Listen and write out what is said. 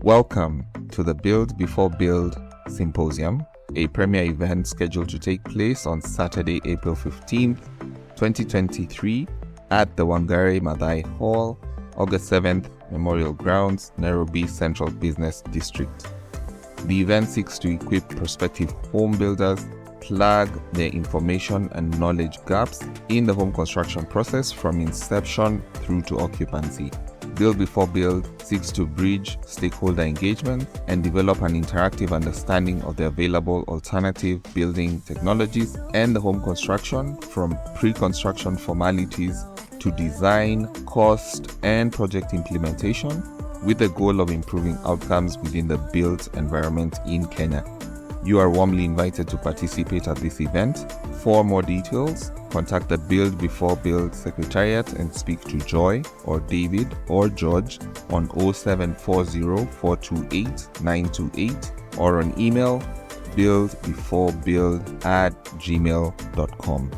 Welcome to the Build Before Build Symposium, a premier event scheduled to take place on Saturday, April 15th, 2023 at the Wangari Maathai Hall, August 7th, Memorial Grounds, Nairobi Central Business District. The event seeks to equip prospective home builders, plug their information and knowledge gaps in the home construction process from inception through to occupancy. Build Before Build seeks to bridge stakeholder engagement and develop an interactive understanding of the available alternative building technologies and the home construction from pre-construction formalities to design, cost, and project implementation, with the goal of improving outcomes within the built environment in Kenya. You are warmly invited to participate at this event. For more details, contact the Build Before Build Secretariat and speak to Joy or David or George on 0740-428-928 or on email buildbeforebuild@gmail.com.